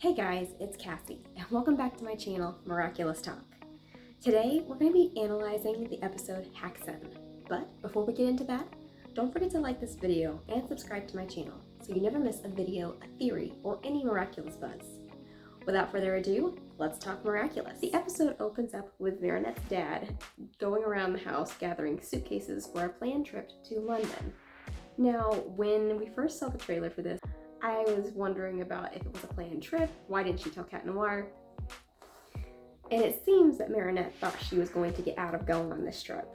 Hey guys, it's Cassie, and welcome back to my channel, Miraculous Talk. Today, we're going to be analyzing the episode Hack-san. But before we get into that, don't forget to like this video and subscribe to my channel so you never miss a video, a theory, or any miraculous buzz. Without further ado, let's talk miraculous. The episode opens up with Marinette's dad going around the house gathering suitcases for a planned trip to London. Now, when we first saw the trailer for this, I was wondering about if it was a planned trip. Why didn't she tell Cat Noir? And it seems that Marinette thought she was going to get out of going on this trip.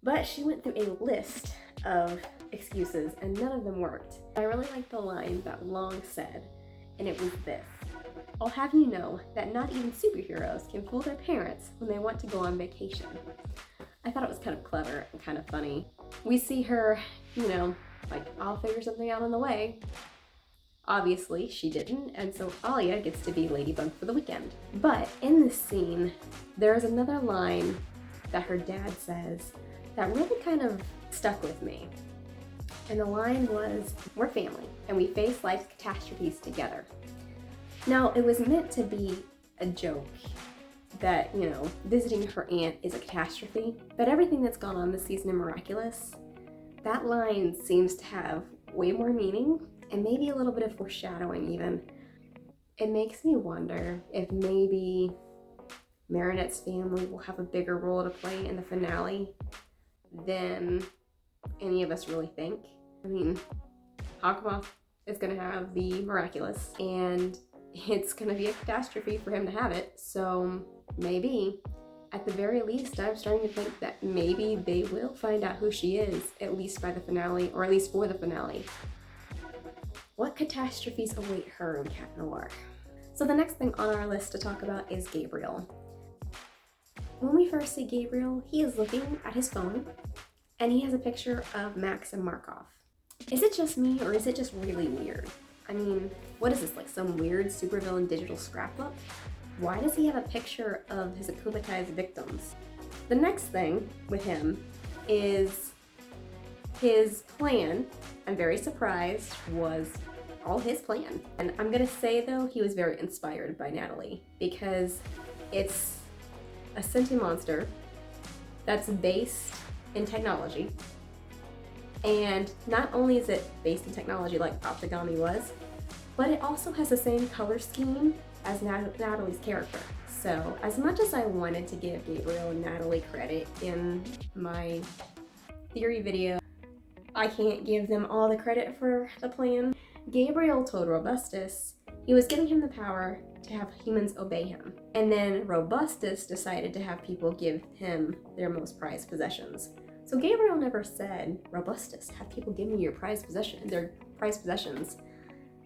But she went through a list of excuses and none of them worked. I really liked the line that Long said, and it was this: "I'll have you know that not even superheroes can fool their parents when they want to go on vacation." I thought it was kind of clever and kind of funny. We see her, like, I'll figure something out on the way. Obviously, she didn't, and so Alia gets to be Ladybug for the weekend. But in this scene, there's another line that her dad says that really kind of stuck with me. And the line was, "We're family, and we face life's catastrophes together." Now, it was meant to be a joke that, visiting her aunt is a catastrophe, but everything that's gone on this season in Miraculous, that line seems to have way more meaning and maybe a little bit of foreshadowing even. It makes me wonder if maybe Marinette's family will have a bigger role to play in the finale than any of us really think. I mean, Hakama is going to have the Miraculous, and it's going to be a catastrophe for him to have it, so maybe, at the very least, I'm starting to think that maybe they will find out who she is, at least by the finale, or at least for the finale. What catastrophes await her and Cat Noir? So the next thing on our list to talk about is Gabriel. When we first see Gabriel, he is looking at his phone, and he has a picture of Max and Markov. Is it just me, or is it just really weird? I mean, what is this, like some weird supervillain digital scrapbook? Why does he have a picture of his akumatized victims? The next thing with him is his plan. I'm very surprised was all his plan. And I'm gonna say though, he was very inspired by Natalie because it's a sentient monster that's based in technology. And not only is it based in technology like Optigami was, but it also has the same color scheme as Natalie's character. So as much as I wanted to give Gabriel and Natalie credit in my theory video, I can't give them all the credit for the plan. Gabriel told Robustus he was giving him the power to have humans obey him. And then Robustus decided to have people give him their most prized possessions. So Gabriel never said, "Robustus, have people give me their prized possessions."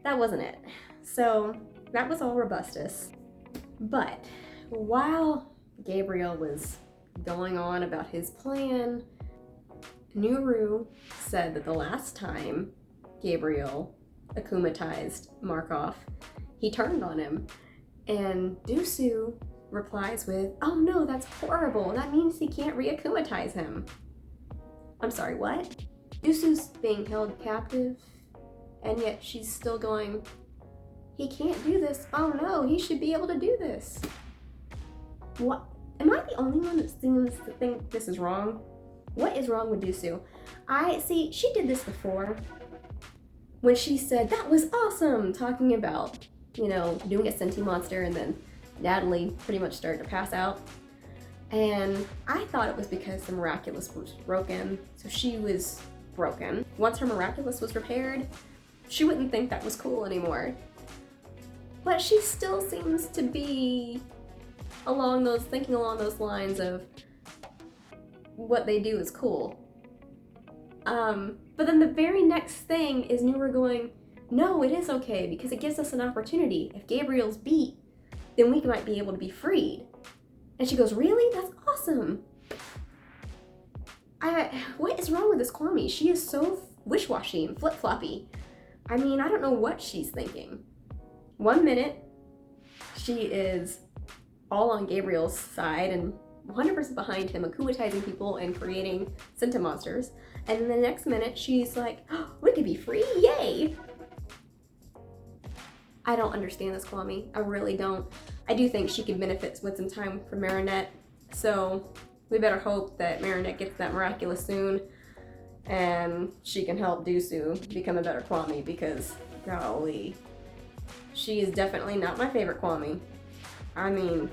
That wasn't it. So that was all Robustus. But while Gabriel was going on about his plan, Nuru said that the last time Gabriel akumatized Markov, he turned on him. And Dusu replies with, "Oh no, that's horrible. That means he can't re-akumatize him." I'm sorry, what? Dusu's being held captive, and yet she's still going, "He can't do this. Oh no, he should be able to do this." What? Am I the only one that seems to think this is wrong? What is wrong with Dusu? See, she did this before when she said, "That was awesome," talking about, doing a sentient monster, and then Natalie pretty much started to pass out. And I thought it was because the Miraculous was broken, so she was broken. Once her Miraculous was repaired, she wouldn't think that was cool anymore. But she still seems to be thinking along those lines of what they do is cool. But then the very next thing is Nuru going, "No, it is okay because it gives us an opportunity. If Gabriel's beat, then we might be able to be freed." And she goes, "Really? That's awesome." What is wrong with this Kwame? She is so wish-washy and flip-floppy. I mean, I don't know what she's thinking. One minute, she is all on Gabriel's side and 100% behind him, akumatizing people and creating sentient monsters. And then the next minute, she's like, "Oh, we could be free, yay!" I don't understand this Kwame. I really don't. I do think she could benefit with some time from Marinette, so we better hope that Marinette gets that miraculous soon and she can help Dusu become a better Kwame, because golly, she is definitely not my favorite Kwame. I mean,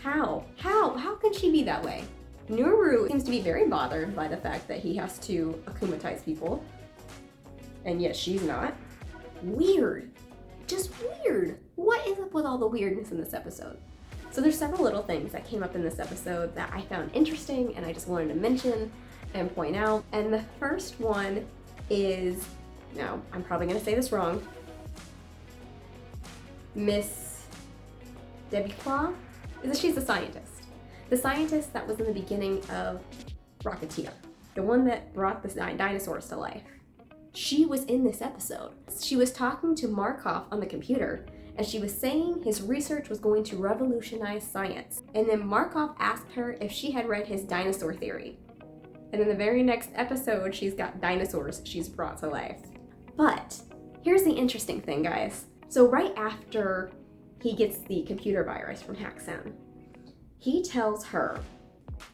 how can she be that way? Nuru seems to be very bothered by the fact that he has to akumatize people, and yet she's not. Weird. Just weird. What is up with all the weirdness in this episode? So there's several little things that came up in this episode that I found interesting and I just wanted to mention and point out. And the first one is, now I'm probably gonna say this wrong, Miss Debbie Claw? She's a scientist. The scientist that was in the beginning of Rocketeer. The one that brought the dinosaurs to life. She was in this episode. She was talking to Markov on the computer, and she was saying his research was going to revolutionize science. And then Markov asked her if she had read his dinosaur theory. And in the very next episode, she's got dinosaurs she's brought to life. But here's the interesting thing, guys. So right after he gets the computer virus from Hack-san, he tells her,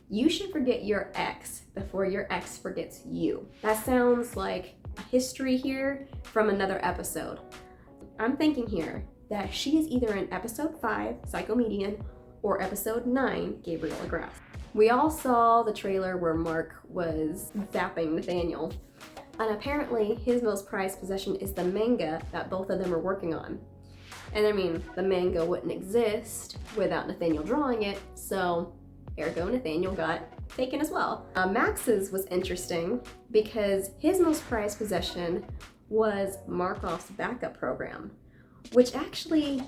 you should forget your ex before your ex forgets you. That sounds like a history here from another episode. I'm thinking here that she is either in episode 5, Psychomedian, or episode 9, Gabriel Aggress. We all saw the trailer where Mark was zapping Nathaniel, and apparently his most prized possession is the manga that both of them are working on. And I mean, the manga wouldn't exist without Nathaniel drawing it, so ergo Nathaniel got taken as well. Max's was interesting because his most prized possession was Markov's backup program, which actually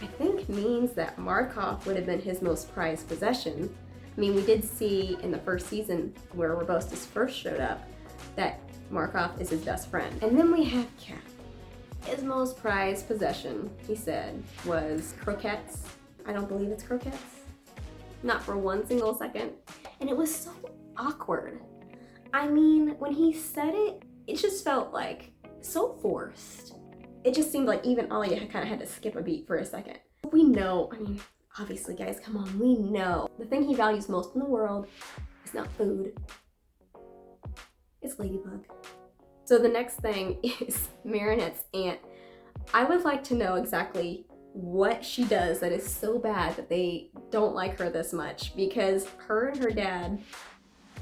I think means that Markov would have been his most prized possession. I mean, we did see in the first season where Robostus first showed up that Markov is his best friend. And then we have Cat. His most prized possession, he said, was croquettes. I don't believe it's croquettes. Not for one single second. And it was so awkward. I mean, when he said it, it just felt like so forced. It just seemed like even Alia kind of had to skip a beat for a second. We know, I mean, obviously guys, come on, we know the thing he values most in the world is not food. It's Ladybug. So the next thing is Marinette's aunt. I would like to know exactly what she does that is so bad that they don't like her this much, because her and her dad,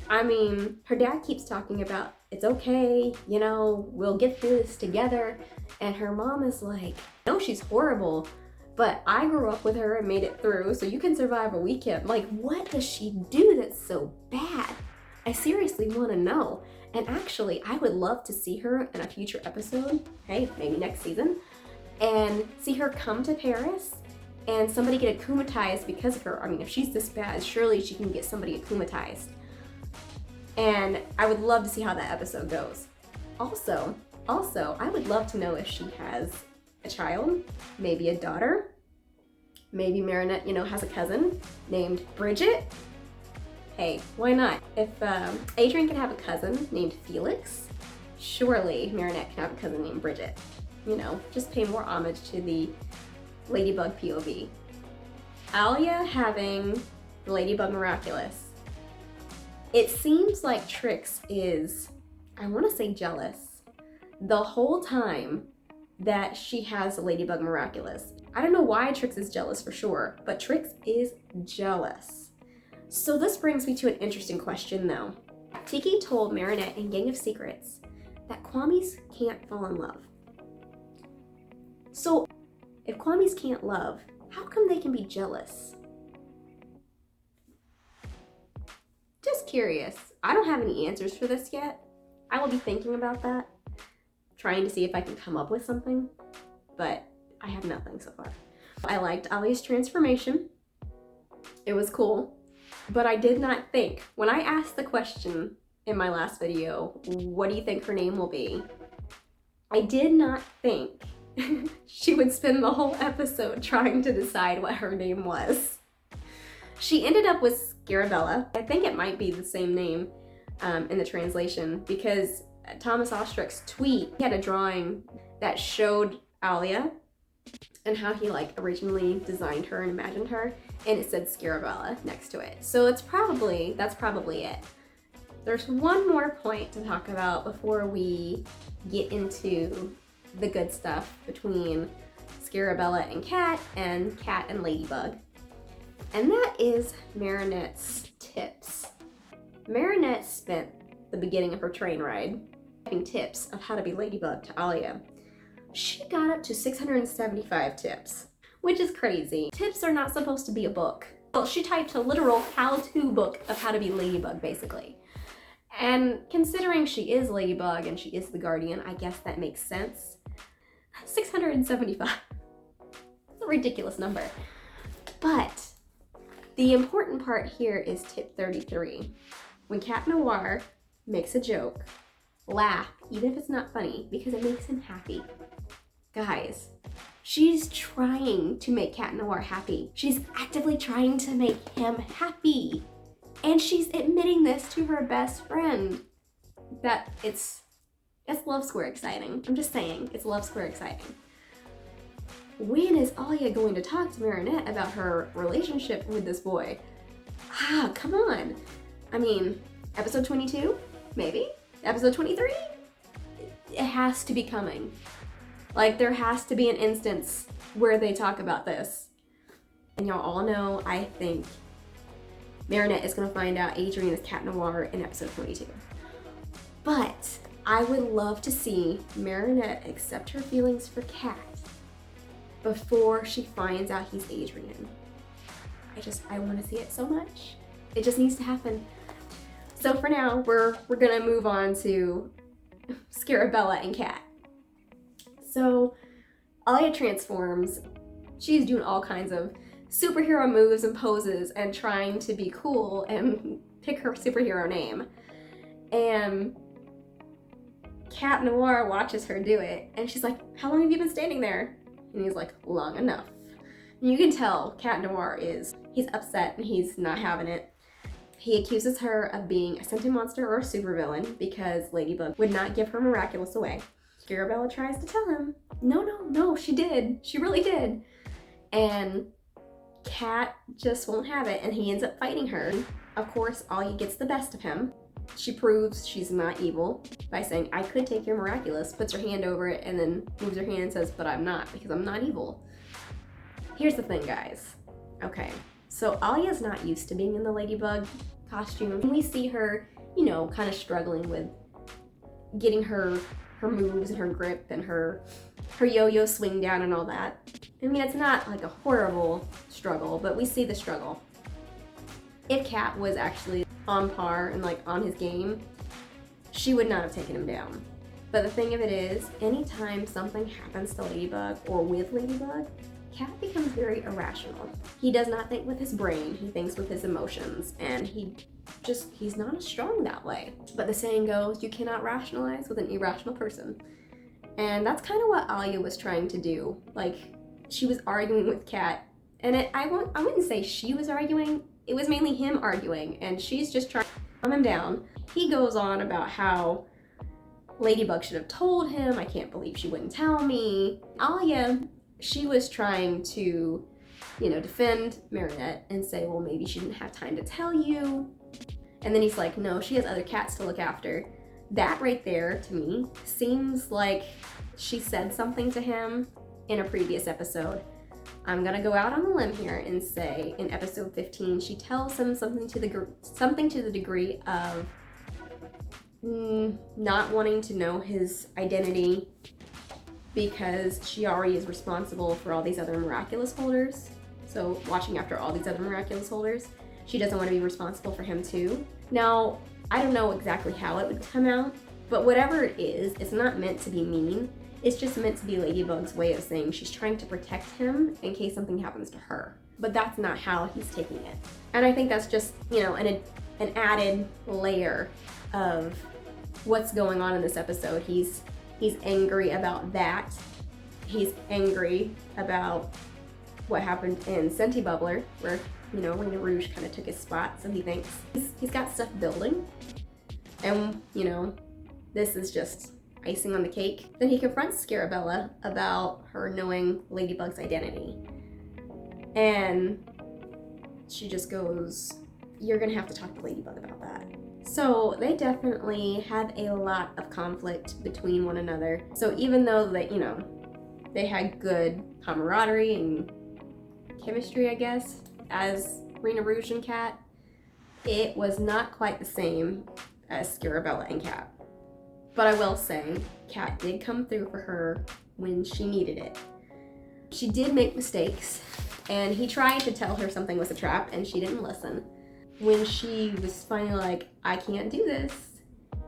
I mean, her dad keeps talking about it's okay, you know, we'll get through this together, and her mom is like, no, she's horrible, but I grew up with her and made it through, so you can survive a weekend. Like, what does she do that's so bad? I seriously want to know. And actually, I would love to see her in a future episode, hey, maybe next season, and see her come to Paris and somebody get akumatized because of her. I mean, if she's this bad, surely she can get somebody akumatized. And I would love to see how that episode goes. Also, I would love to know if she has a child, maybe a daughter. Maybe Marinette, you know, has a cousin named Bridget. Hey, why not? If Adrian can have a cousin named Felix, surely Marinette can have a cousin named Bridget. You know, just pay more homage to the Ladybug POV. Alia having the Ladybug Miraculous. It seems like Trix is, I want to say jealous, the whole time that she has the Ladybug Miraculous. I don't know why Trix is jealous for sure, but Trix is jealous. So this brings me to an interesting question though. Tiki told Marinette in Gang of Secrets that Kwamis can't fall in love. So if Kwamis can't love, how come they can be jealous? Just curious. I don't have any answers for this yet. I will be thinking about that, trying to see if I can come up with something, but I have nothing so far. I liked Ali's transformation. It was cool. But I did not think, when I asked the question in my last video, what do you think her name will be? I did not think she would spend the whole episode trying to decide what her name was. She ended up with Scarabella. I think it might be the same name in the translation, because Thomas Ostrich's tweet, he had a drawing that showed Alia and how he like originally designed her and imagined her, and it said Scarabella next to it. So that's probably it. There's one more point to talk about before we get into the good stuff between Scarabella and Cat and Ladybug. And that is Marinette's tips. Marinette spent the beginning of her train ride giving tips of how to be Ladybug to Alia. She got up to 675 tips, which is crazy. Tips are not supposed to be a book. Well, she typed a literal how-to book of how to be Ladybug, basically. And considering she is Ladybug and she is the guardian, I guess that makes sense. 675. It's a ridiculous number. But the important part here is tip 33. When Cat Noir makes a joke, laugh, even if it's not funny, because it makes him happy. Guys, she's trying to make Cat Noir happy. She's actively trying to make him happy. And she's admitting this to her best friend. That it's love square exciting. I'm just saying, it's love square exciting. When is Alia going to talk to Marinette about her relationship with this boy? Ah, come on. I mean, episode 22? Maybe? Episode 23? It has to be coming. Like, there has to be an instance where they talk about this. And y'all all know, I think Marinette is going to find out Adrien is Cat Noir in episode 22. But I would love to see Marinette accept her feelings for Cat before she finds out he's Adrien. I want to see it so much. It just needs to happen. So for now, we're gonna move on to Scarabella and Cat. So Alia transforms. She's doing all kinds of superhero moves and poses and trying to be cool and pick her superhero name. And Cat Noir watches her do it, and she's like, "How long have you been standing there?" And he's like, "Long enough." And you can tell Cat Noir he's upset and he's not having it. He accuses her of being a sentient monster or a supervillain because Ladybug would not give her Miraculous away. Scarabella tries to tell him, no, she did. She really did. And Cat just won't have it, and he ends up fighting her. Of course, Alia gets the best of him. She proves she's not evil by saying, "I could take your Miraculous," puts her hand over it, and then moves her hand and says, "But I'm not, because I'm not evil." Here's the thing, guys. Okay, so Alia's not used to being in the Ladybug costume. We see her, kind of struggling with getting her moves and her grip and her yo-yo swing down and all that. I mean, it's not like a horrible struggle, but we see the struggle. If Cat was actually on par and like on his game, she would not have taken him down. But the thing of it is, anytime something happens to Ladybug or with Ladybug, Cat becomes very irrational. He does not think with his brain, he thinks with his emotions, and he's not as strong that way. But the saying goes, you cannot rationalize with an irrational person. And that's kind of what Alia was trying to do. Like, she was arguing with Cat, and I wouldn't say she was arguing, it was mainly him arguing, and she's just trying to calm him down. He goes on about how Ladybug should have told him, "I can't believe she wouldn't tell me." Alia, she was trying to, defend Marinette and say, well, maybe she didn't have time to tell you. And then he's like, no, she has other cats to look after. That right there, to me, seems like she said something to him in a previous episode. I'm gonna go out on a limb here and say in episode 15, she tells him something to the degree of not wanting to know his identity because she already is responsible for all these other miraculous holders. So watching after all these other miraculous holders, she doesn't want to be responsible for him too. Now, I don't know exactly how it would come out, but whatever it is, it's not meant to be mean. It's just meant to be Ladybug's way of saying she's trying to protect him in case something happens to her. But that's not how he's taking it. And I think that's just, an added layer of what's going on in this episode. He's angry about that. He's angry about what happened in Senti Bubbler, where, Rena Rouge kind of took his spot, so he thinks he's got stuff building. And, this is just, icing on the cake. Then he confronts Scarabella about her knowing Ladybug's identity. And she just goes, "You're gonna have to talk to Ladybug about that." So they definitely have a lot of conflict between one another. So even though that, you know, they had good camaraderie and chemistry, I guess, as Rena Rouge and Cat, it was not quite the same as Scarabella and Cat. But I will say, Cat did come through for her when she needed it. She did make mistakes, and he tried to tell her something was a trap, and she didn't listen. When she was finally like, "I can't do this,"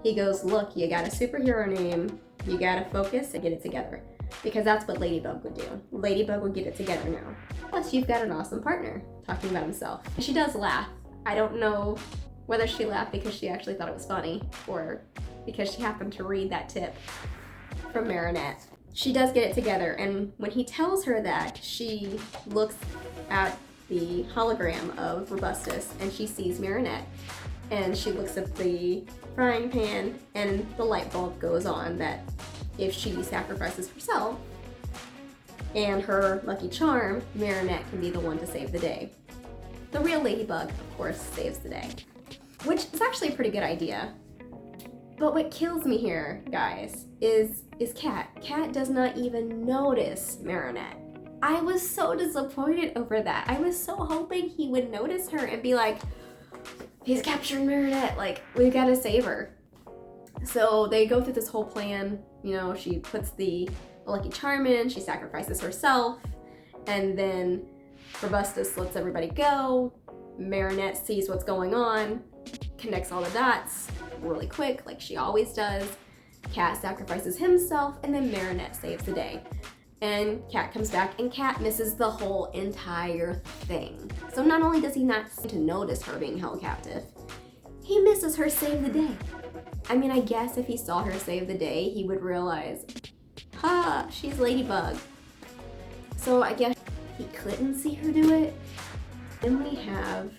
he goes, "Look, you got a superhero name, you gotta focus and get it together." Because that's what Ladybug would do. Ladybug would get it together now. Plus, you've got an awesome partner, talking about himself. She does laugh. I don't know whether she laughed because she actually thought it was funny, or because she happened to read that tip from Marinette. She does get it together, and when he tells her that, she looks at the hologram of Robustus and she sees Marinette, and she looks at the frying pan and the light bulb goes on that if she sacrifices herself and her lucky charm, Marinette can be the one to save the day. The real Ladybug, of course, saves the day, which is actually a pretty good idea. But what kills me here, guys, is Cat. Cat does not even notice Marinette. I was so disappointed over that. I was so hoping he would notice her and be like, "He's captured Marinette, like, we gotta save her." So they go through this whole plan. You know, she puts the lucky charm in, she sacrifices herself, and then Robustus lets everybody go. Marinette sees what's going on, connects all the dots really quick, like she always does. Cat sacrifices himself, and then Marinette saves the day. And Cat comes back, and Cat misses the whole entire thing. So not only does he not seem to notice her being held captive, he misses her save the day. I mean, I guess if he saw her save the day, he would realize, "Ha, she's Ladybug." So I guess he couldn't see her do it. Then we have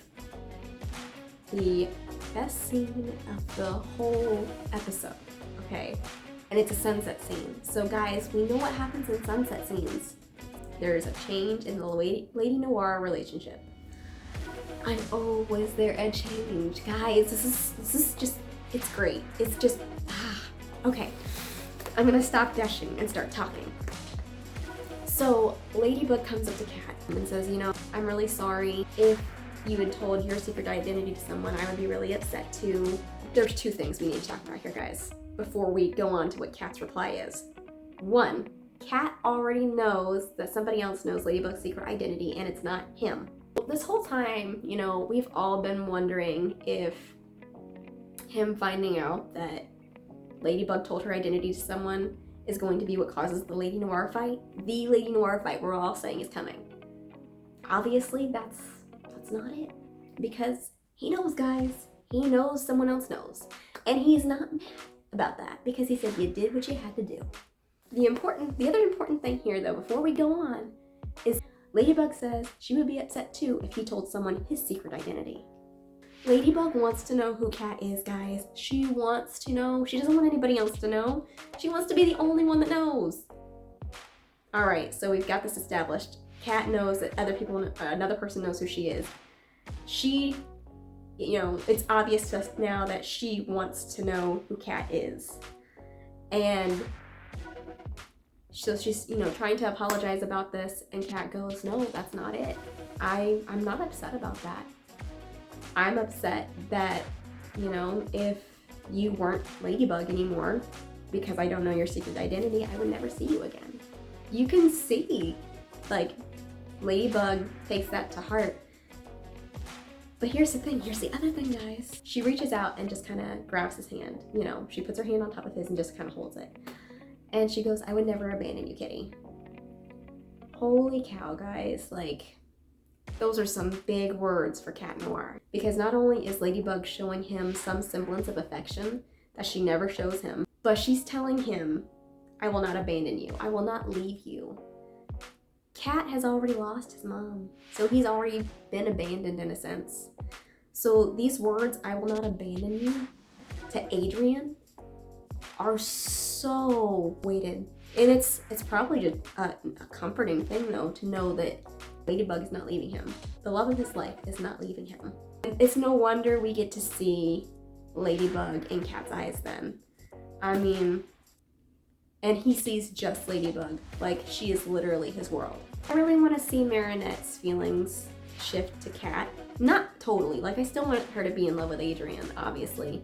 the best scene of the whole episode, okay? And it's a sunset scene. So guys, we know what happens in sunset scenes. There's a change in the Lady Noir relationship. Was there a change? Guys, this is just, it's great. It's just, okay. I'm gonna stop dashing and start talking. So Ladybug comes up to Cat and says, "You know, I'm really sorry. If you had told your secret identity to someone, I would be really upset too." There's two things we need to talk about here, guys, before we go on to what Cat's reply is. One, Cat already knows that somebody else knows Ladybug's secret identity, and it's not him. This whole time, you know, we've all been wondering if him finding out that Ladybug told her identity to someone is going to be what causes the Lady Noir fight. The Lady Noir fight we're all saying is coming. Obviously, that's not it. Because he knows, guys. He knows someone else knows. And he's not mad about that, because he said you did what you had to do. The other important thing here, though, before we go on, is Ladybug says she would be upset too if he told someone his secret identity. Ladybug wants to know who Cat is, guys. She wants to know. She doesn't want anybody else to know. She wants to be the only one that knows. All right, so we've got this established. Cat knows that another person knows who she is. She, you know, it's obvious to us now that she wants to know who Cat is. And so she's, you know, trying to apologize about this, and Cat goes, "No, that's not it. I'm not upset about that. I'm upset that, you know, if you weren't Ladybug anymore, because I don't know your secret identity, I would never see you again." You can see, like, Ladybug takes that to heart. But here's the thing, here's the other thing, guys. She reaches out and just kind of grabs his hand. You know, she puts her hand on top of his and just kind of holds it. And she goes, "I would never abandon you, kitty." Holy cow, guys. Like, those are some big words for Cat Noir. Because not only is Ladybug showing him some semblance of affection that she never shows him, but she's telling him, "I will not abandon you. I will not leave you." Cat has already lost his mom, so he's already been abandoned in a sense. So these words, "I will not abandon you," to Adrian are so so weighted. And it's probably just a comforting thing though to know that Ladybug is not leaving him. The love of his life is not leaving him. It's no wonder we get to see Ladybug in Cat's eyes then. I mean, and he sees just Ladybug, like she is literally his world. I really want to see Marinette's feelings shift to Cat. Not totally, like I still want her to be in love with Adrian, obviously,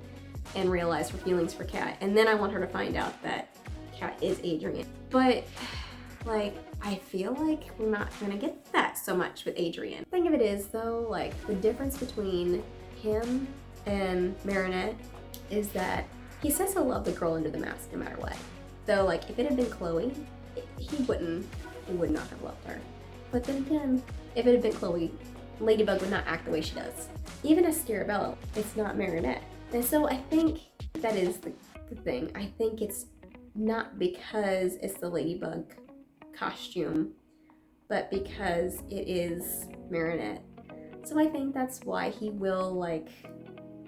and realize her feelings for Cat. And then I want her to find out that Cat is Adrian. But like, I feel like we're not gonna get that so much with Adrian. The thing of it is though, like the difference between him and Marinette is that he says he'll love the girl under the mask no matter what. Though like if it had been Chloe, he would not have loved her. But then again, if it had been Chloe, Ladybug would not act the way she does. Even as Scarabella, it's not Marinette. And so I think that is the thing. I think it's not because it's the Ladybug costume, but because it is Marinette. So I think that's why he will like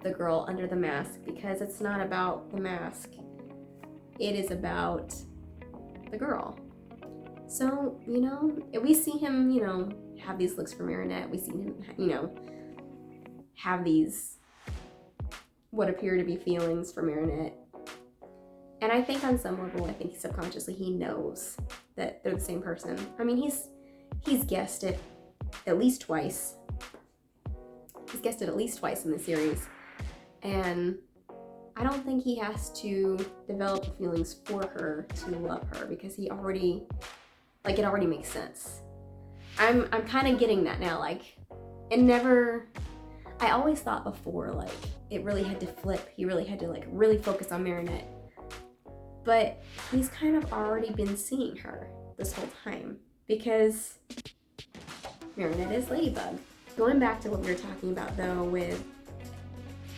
the girl under the mask, because it's not about the mask. It is about the girl. So, you know, we see him, you know, have these looks for Marinette. We see him, you know, have these what appear to be feelings for Marinette. And I think on some level, I think subconsciously he knows that they're the same person. I mean, he's guessed it at least twice. He's guessed it at least twice in the series. And I don't think he has to develop the feelings for her to love her, because he already, like, it already makes sense. I'm kind of getting that now. Like, it never, I always thought before, like, it really had to flip. He really had to, like, really focus on Marinette. But he's kind of already been seeing her this whole time, because Marinette is Ladybug. Going back to what we were talking about though, with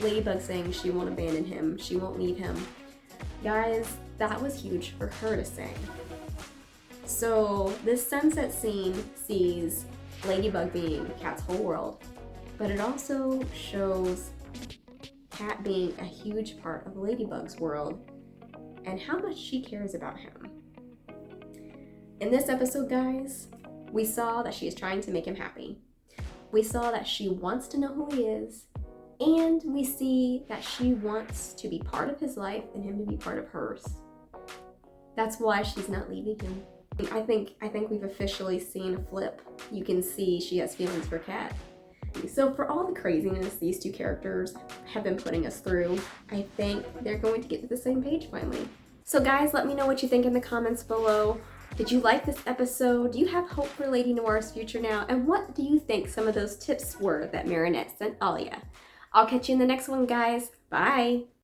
Ladybug saying she won't abandon him, she won't leave him. Guys, that was huge for her to say. So this sunset scene sees Ladybug being Cat's whole world, but it also shows Cat being a huge part of Ladybug's world and how much she cares about him. In this episode, guys, we saw that she is trying to make him happy. We saw that she wants to know who he is, and we see that she wants to be part of his life and him to be part of hers. That's why she's not leaving him. I think we've officially seen a flip. You can see she has feelings for Cat. So for all the craziness these two characters have been putting us through, I think they're going to get to the same page finally. So guys, let me know what you think in the comments below. Did you like this episode? Do you have hope for Lady Noir's future now? And what do you think some of those tips were that Marinette sent Alia? I'll catch you in the next one, guys. Bye!